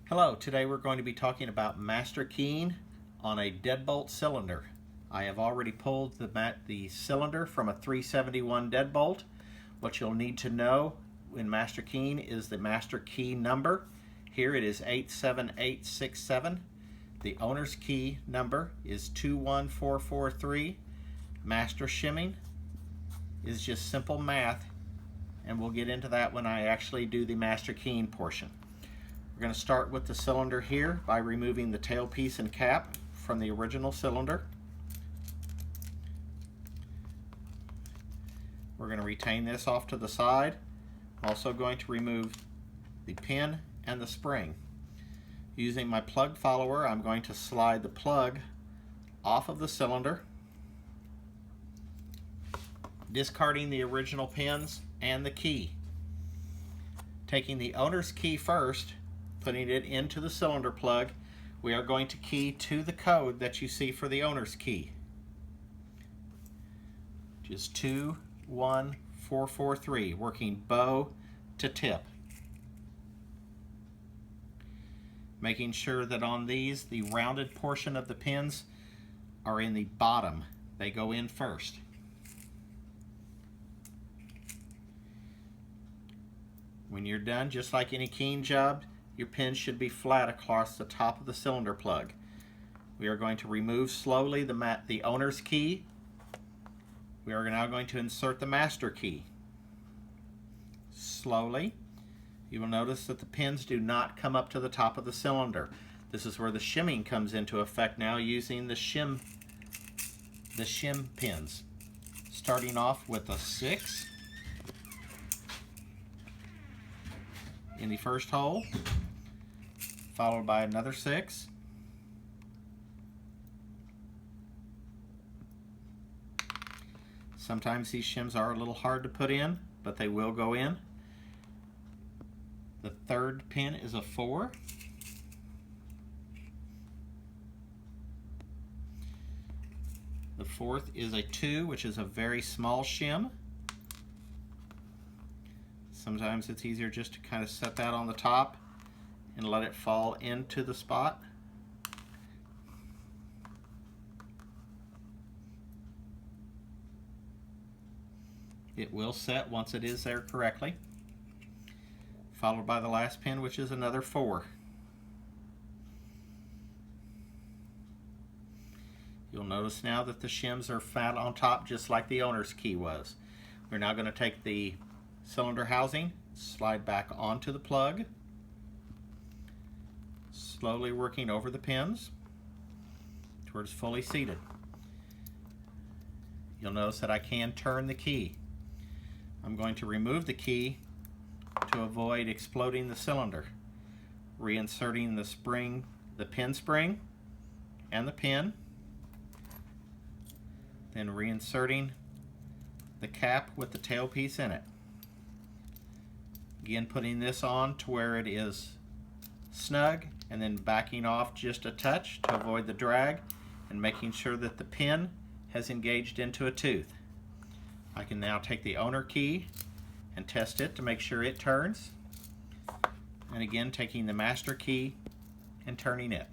Hello, today we're going to be talking about master keying on a deadbolt cylinder. I have already pulled the cylinder from a 371 deadbolt. What you'll need to know in master keying is the master key number. Here it is 87867. The owner's key number is 21443. Master shimming is just simple math, and we'll get into that when I actually do the master keying portion. We're going to start with the cylinder here by removing the tailpiece and cap from the original cylinder. We're going to retain this off to the side. I'm also going to remove the pin and the spring. Using my plug follower, I'm going to slide the plug off of the cylinder, discarding the original pins and the key. Taking the owner's key first, putting it into the cylinder plug, we are going to key to the code that you see for the owner's key, which is 21443, working bow to tip. Making sure that on these, the rounded portion of the pins are in the bottom. They go in first. When you're done, just like any keying job, your pins should be flat across the top of the cylinder plug. We are going to remove slowly the owner's key. We are now going to insert the master key. Slowly. You will notice that the pins do not come up to the top of the cylinder. This is where the shimming comes into effect now, using the shim pins. Starting off with a 6 in the first hole, followed by another 6, sometimes these shims are a little hard to put in, but they will go in. The third pin is a 4. The fourth is a 2, which is a very small shim. Sometimes it's easier just to kind of set that on the top and let it fall into the spot. It will set once it is there correctly. Followed by the last pin, which is another 4. You'll notice now that the shims are fat on top, just like the owner's key was. We're now going to take the cylinder housing, slide back onto the plug, slowly working over the pins towards fully seated. You'll notice that I can turn the key. I'm going to remove the key to avoid exploding the cylinder, reinserting the spring, the pin spring and the pin, then reinserting the cap with the tailpiece in it. Again, putting this on to where it is snug, and then backing off just a touch to avoid the drag, and making sure that the pin has engaged into a tooth. I can now take the owner key and test it to make sure it turns, and again taking the master key and turning it.